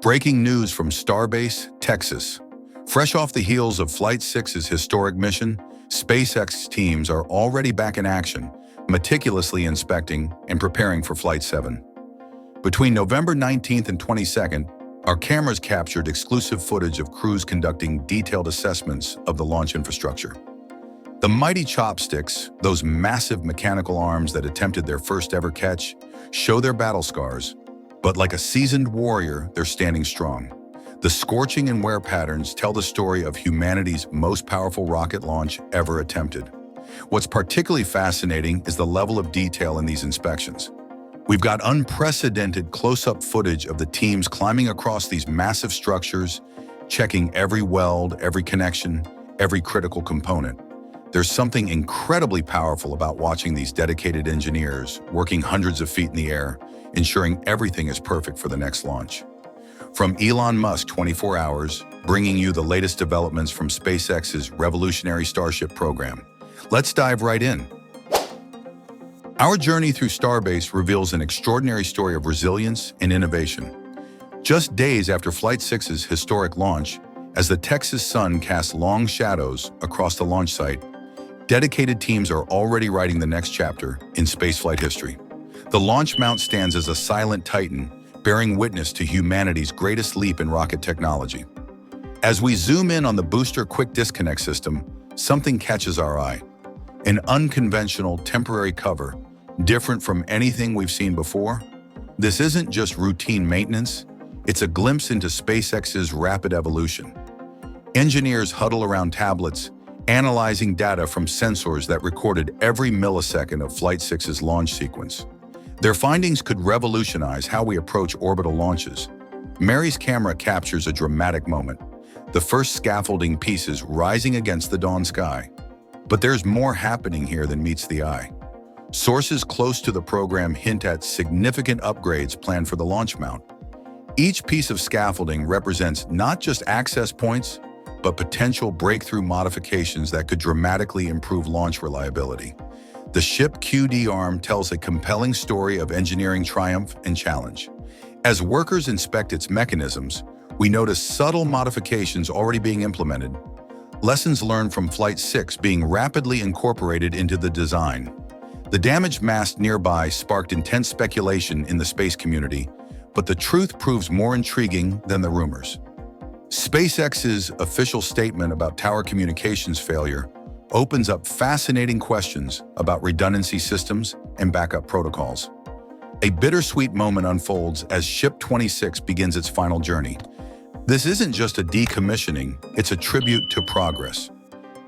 Breaking news from Starbase, Texas. Fresh off the heels of Flight 6's historic mission, SpaceX teams are already back in action, meticulously inspecting and preparing for Flight 7. Between November 19th and 22nd, our cameras captured exclusive footage of crews conducting detailed assessments of the launch infrastructure. The mighty chopsticks, those massive mechanical arms that attempted their first ever catch, show their battle scars. But like a seasoned warrior, they're standing strong. The scorching and wear patterns tell the story of humanity's most powerful rocket launch ever attempted. What's particularly fascinating is the level of detail in these inspections. We've got unprecedented close-up footage of the teams climbing across these massive structures, checking every weld, every connection, every critical component. There's something incredibly powerful about watching these dedicated engineers working hundreds of feet in the air, ensuring everything is perfect for the next launch. From Elon Musk 24 Hours, bringing you the latest developments from SpaceX's revolutionary Starship program. Let's dive right in. Our journey through Starbase reveals an extraordinary story of resilience and innovation. Just days after Flight 6's historic launch, as the Texas sun casts long shadows across the launch site, dedicated teams are already writing the next chapter in spaceflight history. The launch mount stands as a silent titan, bearing witness to humanity's greatest leap in rocket technology. As we zoom in on the booster quick disconnect system, something catches our eye. An unconventional temporary cover, different from anything we've seen before. This isn't just routine maintenance, it's a glimpse into SpaceX's rapid evolution. Engineers huddle around tablets, analyzing data from sensors that recorded every millisecond of Flight 6's launch sequence. Their findings could revolutionize how we approach orbital launches. Mary's camera captures a dramatic moment, the first scaffolding pieces rising against the dawn sky. But there's more happening here than meets the eye. Sources close to the program hint at significant upgrades planned for the launch mount. Each piece of scaffolding represents not just access points, but potential breakthrough modifications that could dramatically improve launch reliability. The ship QD arm tells a compelling story of engineering triumph and challenge. As workers inspect its mechanisms, we notice subtle modifications already being implemented. Lessons learned from Flight 6 being rapidly incorporated into the design. The damaged mast nearby sparked intense speculation in the space community, but the truth proves more intriguing than the rumors. SpaceX's official statement about tower communications failure opens up fascinating questions about redundancy systems and backup protocols. A bittersweet moment unfolds as Ship 26 begins its final journey. This isn't just a decommissioning, it's a tribute to progress.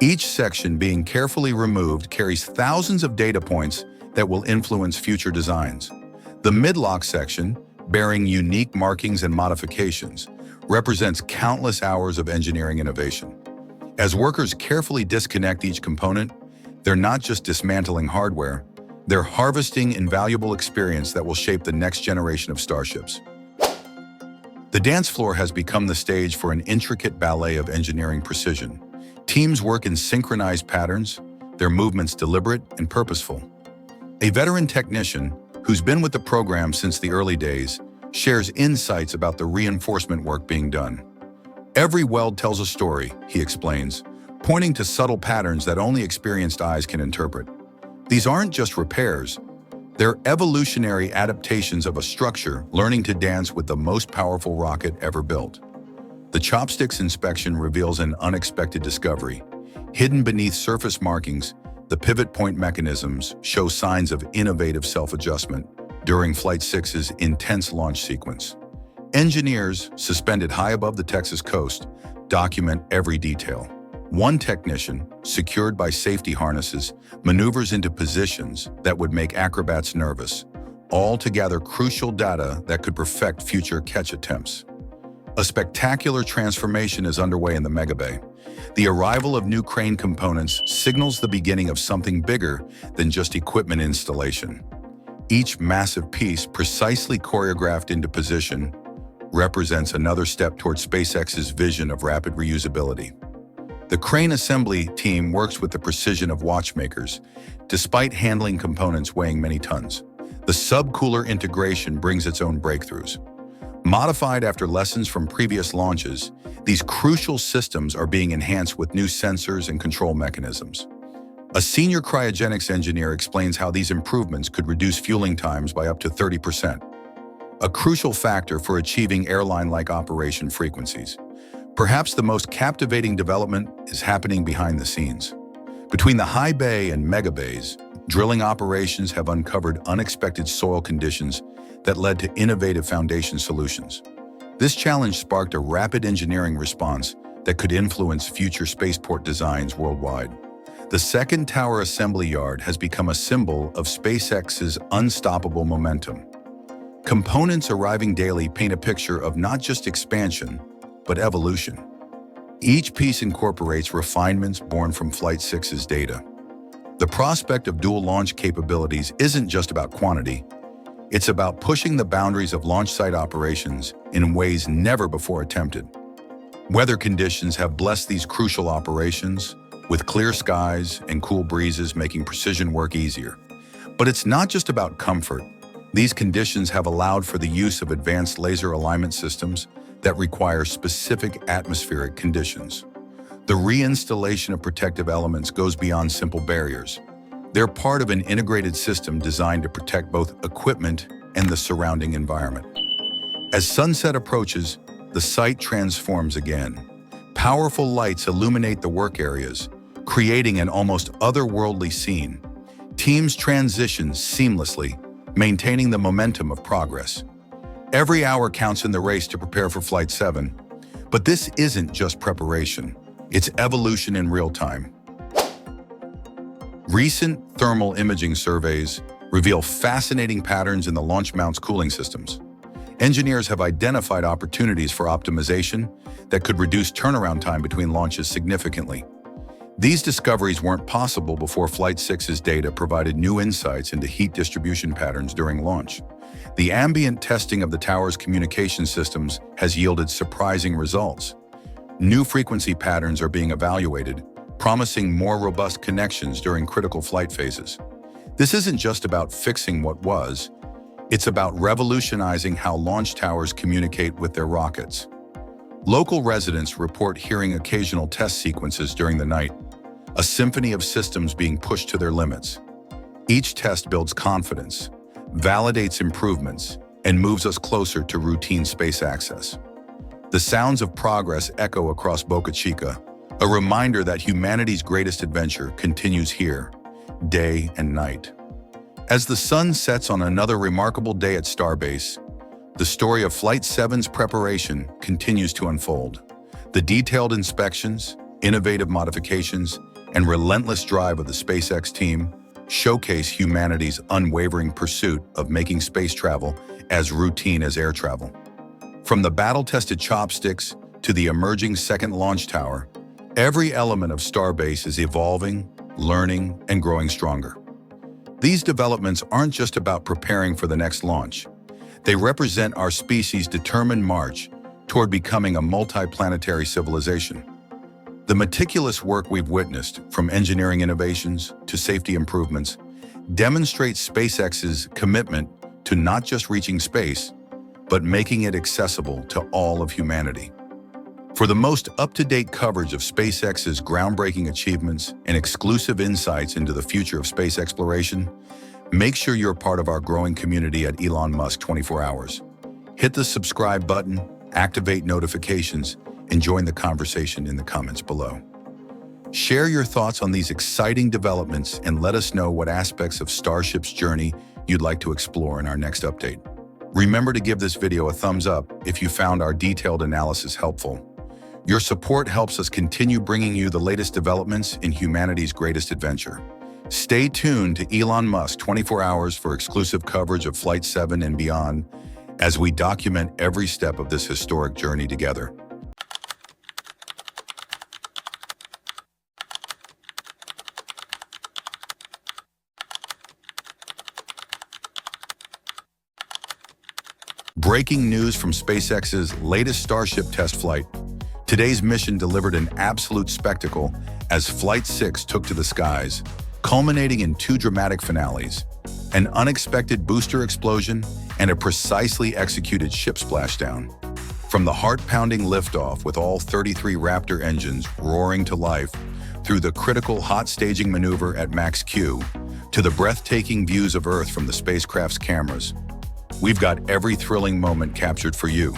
Each section being carefully removed carries thousands of data points that will influence future designs. The midlock section, bearing unique markings and modifications, represents countless hours of engineering innovation. As workers carefully disconnect each component, they're not just dismantling hardware, they're harvesting invaluable experience that will shape the next generation of starships. The dance floor has become the stage for an intricate ballet of engineering precision. Teams work in synchronized patterns, their movements deliberate and purposeful. A veteran technician, who's been with the program since the early days, shares insights about the reinforcement work being done. Every weld tells a story, he explains, pointing to subtle patterns that only experienced eyes can interpret. These aren't just repairs, they're evolutionary adaptations of a structure learning to dance with the most powerful rocket ever built. The chopsticks inspection reveals an unexpected discovery. Hidden beneath surface markings, the pivot point mechanisms show signs of innovative self-adjustment during Flight 6's intense launch sequence. Engineers, suspended high above the Texas coast, document every detail. One technician, secured by safety harnesses, maneuvers into positions that would make acrobats nervous, all to gather crucial data that could perfect future catch attempts. A spectacular transformation is underway in the megabay. The arrival of new crane components signals the beginning of something bigger than just equipment installation. Each massive piece, precisely choreographed into position, represents another step towards SpaceX's vision of rapid reusability. The crane assembly team works with the precision of watchmakers, despite handling components weighing many tons. The subcooler integration brings its own breakthroughs. Modified after lessons from previous launches, these crucial systems are being enhanced with new sensors and control mechanisms. A senior cryogenics engineer explains how these improvements could reduce fueling times by up to 30%, a crucial factor for achieving airline-like operation frequencies. Perhaps the most captivating development is happening behind the scenes. Between the high bay and mega bays, drilling operations have uncovered unexpected soil conditions that led to innovative foundation solutions. This challenge sparked a rapid engineering response that could influence future spaceport designs worldwide. The second tower assembly yard has become a symbol of SpaceX's unstoppable momentum. Components arriving daily paint a picture of not just expansion, but evolution. Each piece incorporates refinements born from Flight 6's data. The prospect of dual launch capabilities isn't just about quantity, it's about pushing the boundaries of launch site operations in ways never before attempted. Weather conditions have blessed these crucial operations, with clear skies and cool breezes making precision work easier. But it's not just about comfort. These conditions have allowed for the use of advanced laser alignment systems that require specific atmospheric conditions. The reinstallation of protective elements goes beyond simple barriers. They're part of an integrated system designed to protect both equipment and the surrounding environment. As sunset approaches, the site transforms again. Powerful lights illuminate the work areas, creating an almost otherworldly scene. Teams transition seamlessly, maintaining the momentum of progress. Every hour counts in the race to prepare for Flight 7. But this isn't just preparation, it's evolution in real time. Recent thermal imaging surveys reveal fascinating patterns in the launch mount's cooling systems. Engineers have identified opportunities for optimization that could reduce turnaround time between launches significantly. These discoveries weren't possible before Flight 6's data provided new insights into heat distribution patterns during launch. The ambient testing of the tower's communication systems has yielded surprising results. New frequency patterns are being evaluated, promising more robust connections during critical flight phases. This isn't just about fixing what was, it's about revolutionizing how launch towers communicate with their rockets. Local residents report hearing occasional test sequences during the night, a symphony of systems being pushed to their limits. Each test builds confidence, validates improvements, and moves us closer to routine space access. The sounds of progress echo across Boca Chica, a reminder that humanity's greatest adventure continues here, day and night. As the sun sets on another remarkable day at Starbase, the story of Flight 7's preparation continues to unfold. The detailed inspections, innovative modifications, and relentless drive of the SpaceX team showcase humanity's unwavering pursuit of making space travel as routine as air travel. From the battle-tested chopsticks to the emerging second launch tower, every element of Starbase is evolving, learning, and growing stronger. These developments aren't just about preparing for the next launch. They represent our species' determined march toward becoming a multi-planetary civilization. The meticulous work we've witnessed, from engineering innovations to safety improvements, demonstrates SpaceX's commitment to not just reaching space, but making it accessible to all of humanity. For the most up-to-date coverage of SpaceX's groundbreaking achievements and exclusive insights into the future of space exploration, make sure you're part of our growing community at Elon Musk 24 Hours. Hit the subscribe button, activate notifications, and join the conversation in the comments below. Share your thoughts on these exciting developments and let us know what aspects of Starship's journey you'd like to explore in our next update. Remember to give this video a thumbs up if you found our detailed analysis helpful. Your support helps us continue bringing you the latest developments in humanity's greatest adventure. Stay tuned to Elon Musk 24 Hours for exclusive coverage of Flight 7 and beyond as we document every step of this historic journey together. Breaking news from SpaceX's latest Starship test flight. Today's mission delivered an absolute spectacle as Flight 6 took to the skies, culminating in two dramatic finales: an unexpected booster explosion and a precisely executed ship splashdown. From the heart-pounding liftoff with all 33 Raptor engines roaring to life, through the critical hot staging maneuver at Max Q, to the breathtaking views of Earth from the spacecraft's cameras, we've got every thrilling moment captured for you.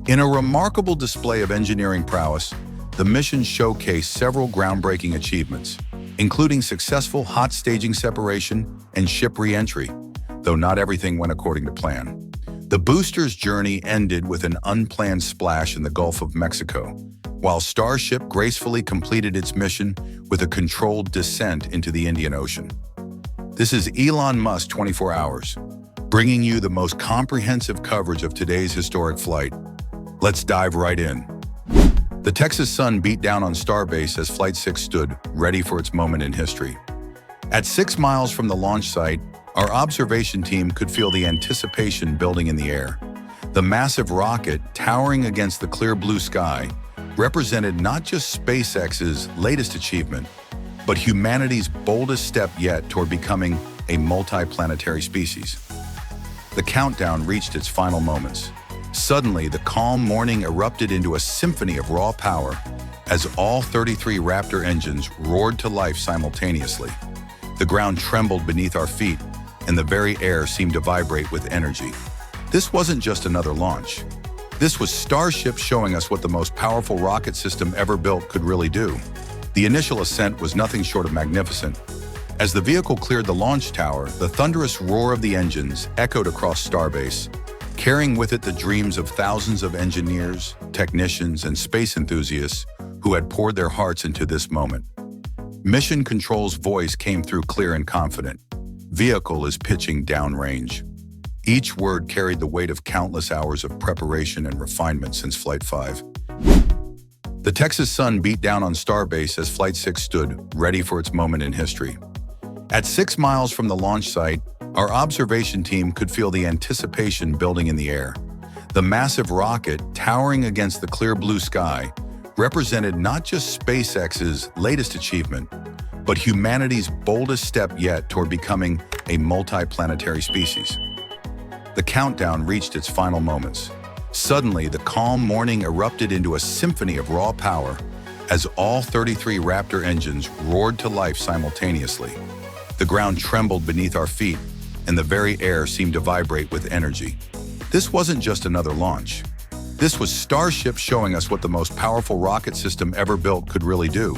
In a remarkable display of engineering prowess, the mission showcased several groundbreaking achievements, including successful hot staging separation and ship re-entry, though not everything went according to plan. The booster's journey ended with an unplanned splash in the Gulf of Mexico, while Starship gracefully completed its mission with a controlled descent into the Indian Ocean. This is Elon Musk 24 Hours, bringing you the most comprehensive coverage of today's historic flight. Let's dive right in. The Texas sun beat down on Starbase as Flight 6 stood ready for its moment in history. At 6 miles from the launch site, our observation team could feel the anticipation building in the air. The massive rocket, towering against the clear blue sky, represented not just SpaceX's latest achievement, but humanity's boldest step yet toward becoming a multi-planetary species. The countdown reached its final moments. Suddenly, the calm morning erupted into a symphony of raw power as all 33 Raptor engines roared to life simultaneously. The ground trembled beneath our feet, and the very air seemed to vibrate with energy. This wasn't just another launch. This was Starship showing us what the most powerful rocket system ever built could really do. The initial ascent was nothing short of magnificent. As the vehicle cleared the launch tower, the thunderous roar of the engines echoed across Starbase, carrying with it the dreams of thousands of engineers, technicians, and space enthusiasts who had poured their hearts into this moment. Mission Control's voice came through clear and confident. Vehicle is pitching downrange. Each word carried the weight of countless hours of preparation and refinement since Flight 5. The Texas sun beat down on Starbase as Flight 6 stood ready for its moment in history. At 6 miles from the launch site, our observation team could feel the anticipation building in the air. The massive rocket, towering against the clear blue sky, represented not just SpaceX's latest achievement, but humanity's boldest step yet toward becoming a multi-planetary species. The countdown reached its final moments. Suddenly, the calm morning erupted into a symphony of raw power as all 33 Raptor engines roared to life simultaneously. The ground trembled beneath our feet, and the very air seemed to vibrate with energy. This wasn't just another launch. This was Starship showing us what the most powerful rocket system ever built could really do.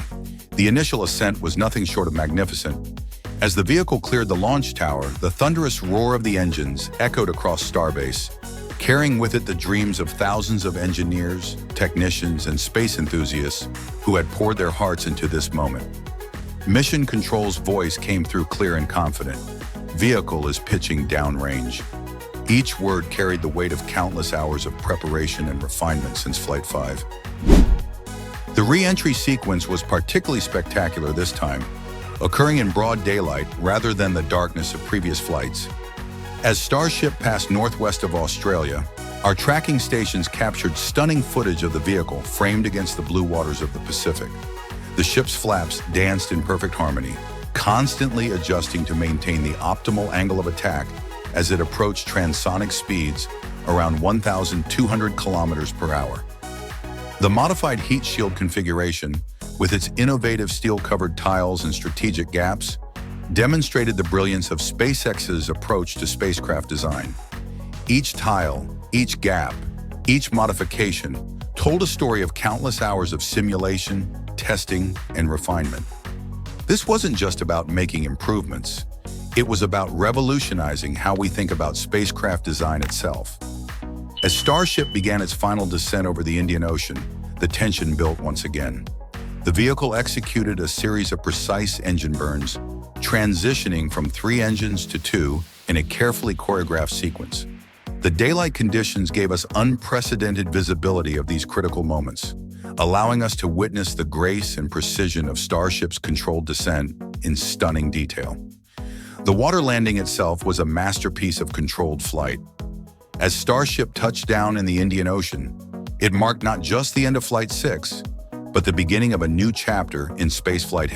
The initial ascent was nothing short of magnificent. As the vehicle cleared the launch tower, the thunderous roar of the engines echoed across Starbase, carrying with it the dreams of thousands of engineers, technicians, and space enthusiasts who had poured their hearts into this moment. Mission Control's voice came through clear and confident. Vehicle is pitching downrange. Each word carried the weight of countless hours of preparation and refinement since Flight 5. The re-entry sequence was particularly spectacular this time, occurring in broad daylight rather than the darkness of previous flights. As Starship passed northwest of Australia, our tracking stations captured stunning footage of the vehicle framed against the blue waters of the Pacific. The ship's flaps danced in perfect harmony, constantly adjusting to maintain the optimal angle of attack as it approached transonic speeds around 1,200 kilometers per hour. The modified heat shield configuration, with its innovative steel-covered tiles and strategic gaps, demonstrated the brilliance of SpaceX's approach to spacecraft design. Each tile, each gap, each modification told a story of countless hours of simulation, testing, and refinement. This wasn't just about making improvements. It was about revolutionizing how we think about spacecraft design itself. As Starship began its final descent over the Indian Ocean, the tension built once again. The vehicle executed a series of precise engine burns, transitioning from 3 engines to 2 in a carefully choreographed sequence. The daylight conditions gave us unprecedented visibility of these critical moments, allowing us to witness the grace and precision of Starship's controlled descent in stunning detail. The water landing itself was a masterpiece of controlled flight. As Starship touched down in the Indian Ocean, it marked not just the end of Flight 6, but the beginning of a new chapter in spaceflight history.